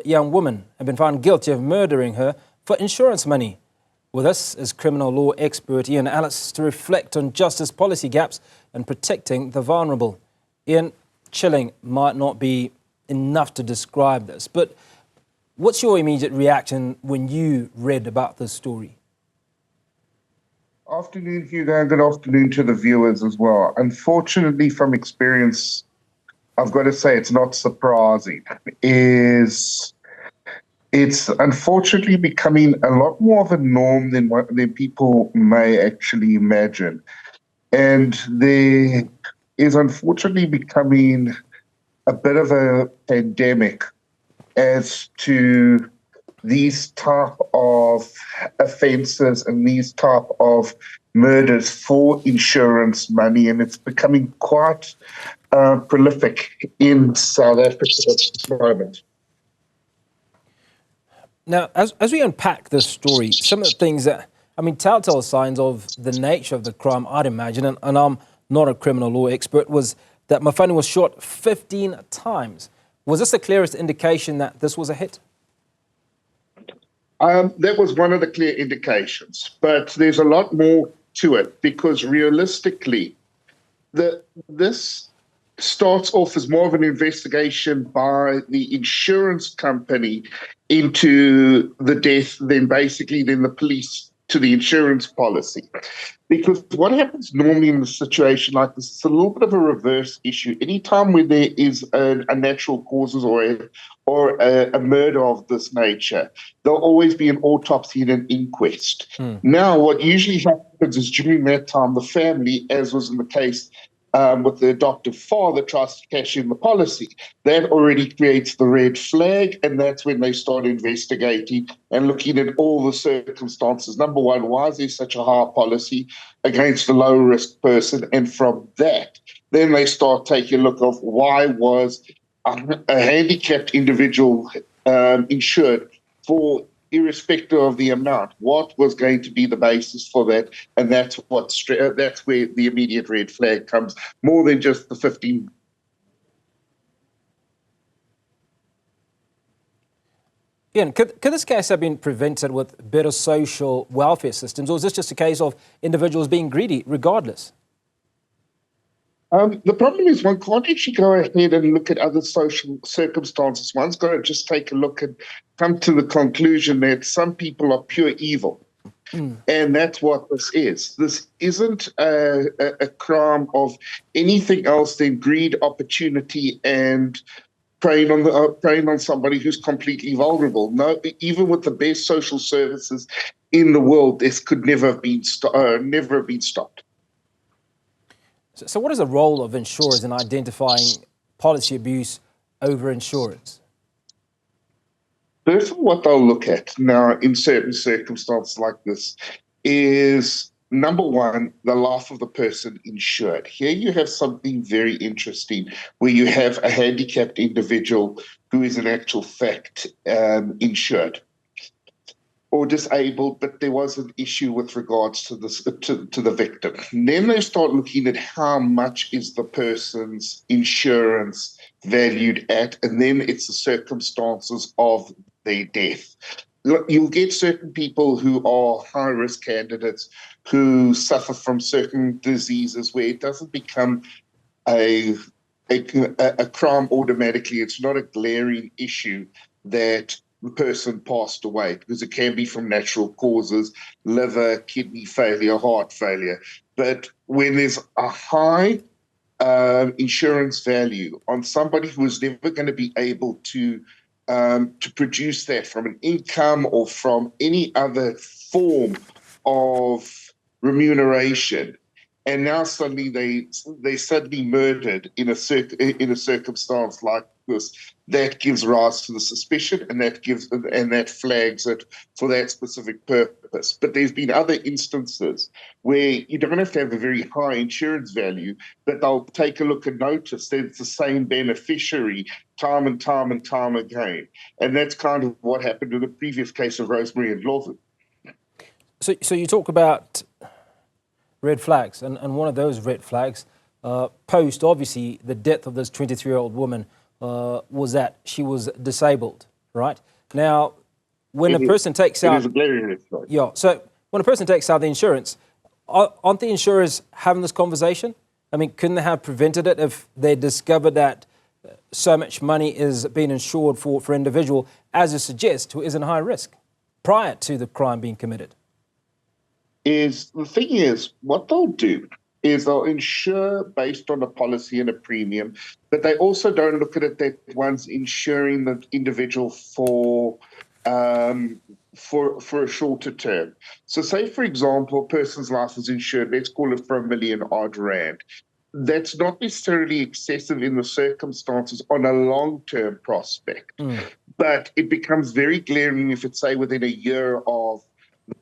young woman had been found guilty of murdering her for insurance money. With us is criminal law expert Ian Allis to reflect on justice policy gaps and protecting the vulnerable. Ian, chilling might not be enough to describe this, but what's your immediate reaction when you read about this story? Afternoon, Hugo, and good afternoon to the viewers as well. Unfortunately, from experience, I've got to say it's not surprising. It's unfortunately becoming a lot more of a norm than people may actually imagine. And there is unfortunately becoming a bit of a pandemic as to these type of offences and these type of murders for insurance money, and it's becoming quite prolific in South Africa at this moment. Now, as we unpack this story, some of the things that, telltale signs of the nature of the crime, I'd imagine, and I'm not a criminal law expert, was that Mafani was shot 15 times. Was this the clearest indication that this was a hit? That was one of the clear indications, but there's a lot more to it because realistically, this starts off as more of an investigation by the insurance company into the death than the police to the insurance policy. Because what happens normally in a situation like this, it's a little bit of a reverse issue. Anytime where there is a natural causes or a murder of this nature, there'll always be an autopsy and an inquest. Now, what usually happens is during that time, the family, as was in the case with the adoptive father, tries to cash in the policy. That already creates the red flag, and that's when they start investigating and looking at all the circumstances. Number one, why is there such a high policy against a low-risk person? And from that, then they start taking a look of why was a handicapped individual insured for irrespective of the amount, what was going to be the basis for that, and that's where the immediate red flag comes, more than just the 15. Ian, could this case have been prevented with better social welfare systems, or is this just a case of individuals being greedy regardless? The problem is one can't actually go ahead and look at other social circumstances. One's got to just take a look and come to the conclusion that some people are pure evil. And that's what this is. This isn't a crime of anything else than greed, opportunity, and preying on somebody who's completely vulnerable. No, even with the best social services in the world, this could never have been stopped. So what is the role of insurers in identifying policy abuse over insurance? First of all, what they'll look at now in certain circumstances like this is, number one, the life of the person insured. Here you have something very interesting where you have a handicapped individual who is in actual fact insured or disabled, but there was an issue with regards to the victim. And then they start looking at how much is the person's insurance valued at, and then it's the circumstances of their death. You'll get certain people who are high-risk candidates who suffer from certain diseases where it doesn't become a crime automatically. It's not a glaring issue that the person passed away, because it can be from natural causes, liver, kidney failure, heart failure. But when there's a high insurance value on somebody who is never going to be able to produce that from an income or from any other form of remuneration, and now suddenly they suddenly murdered in a circumstance like this, that gives rise to the suspicion, and that flags it for that specific purpose. But there's been other instances where you don't have to have a very high insurance value, but they'll take a look and notice that it's the same beneficiary time and time and time again. And that's kind of what happened in the previous case of Rosemary and Lawson. So you talk about red flags, and one of those red flags, post, obviously, the death of this 23-year-old woman, was that she was disabled, right? Now, when a person takes out... It is a glaring red flag. Yeah, so when a person takes out the insurance, aren't the insurers having this conversation? I mean, couldn't they have prevented it if they discovered that so much money is being insured for an individual, as you suggest, who is in high risk prior to the crime being committed? The thing is, what they'll do is they'll insure based on a policy and a premium, but they also don't look at it that one's insuring the individual for a shorter term. So say, for example, a person's life is insured, let's call it for R1 million odd. That's not necessarily excessive in the circumstances on a long-term prospect, but it becomes very glaring if it's, say, within a year of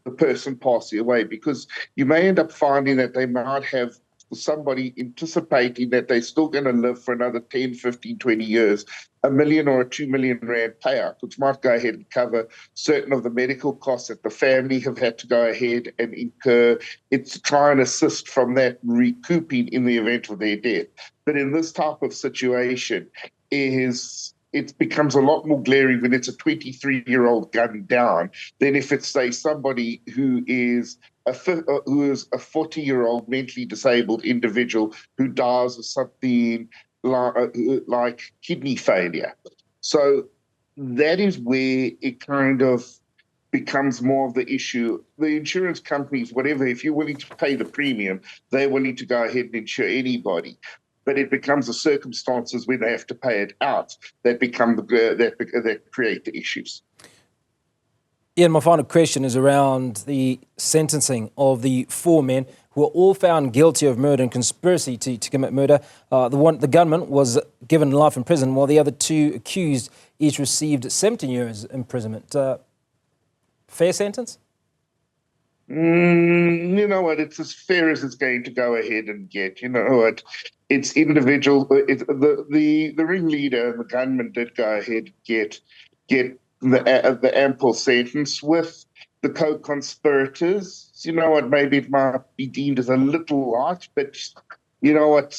the person passing away, because you may end up finding that they might have somebody anticipating that they're still going to live for another 10, 15, 20 years, R1 million or a R2 million payout, which might go ahead and cover certain of the medical costs that the family have had to go ahead and incur. It's to try and assist from that recouping in the event of their death. But in this type of situation, it becomes a lot more glaring when it's a 23-year-old gunned down than if it's, say, somebody who is a 40-year-old mentally disabled individual who dies of something like kidney failure. So that is where it kind of becomes more of the issue. The insurance companies, whatever, if you're willing to pay the premium, they're willing to go ahead and insure anybody. But it becomes the circumstances when they have to pay it out that that create the issues. Ian, my final question is around the sentencing of the 4 men who were all found guilty of murder and conspiracy to commit murder. The gunman was given life in prison, while the other 2 accused each received 17 years imprisonment. Fair sentence? You know what? It's as fair as it's going to go ahead and get. You know what? It's individual. The ringleader and the gunman did go ahead and get the ample sentence. With the co-conspirators, you know what? Maybe it might be deemed as a little light, but you know what?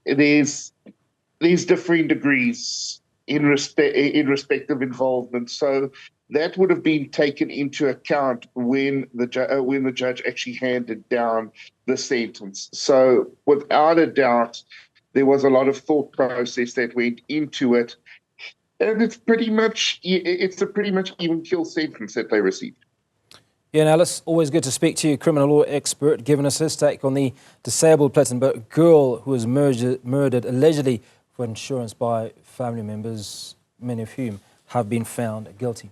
There's differing degrees in respect of involvement. So that would have been taken into account when the judge actually handed down the sentence. So without a doubt, there was a lot of thought process that went into it, and it's a pretty much even kill sentence that they received. Ian Allis, always good to speak to you, criminal law expert, giving us his take on the disabled platinum boat girl who was murdered allegedly for insurance by family members, many of whom have been found guilty.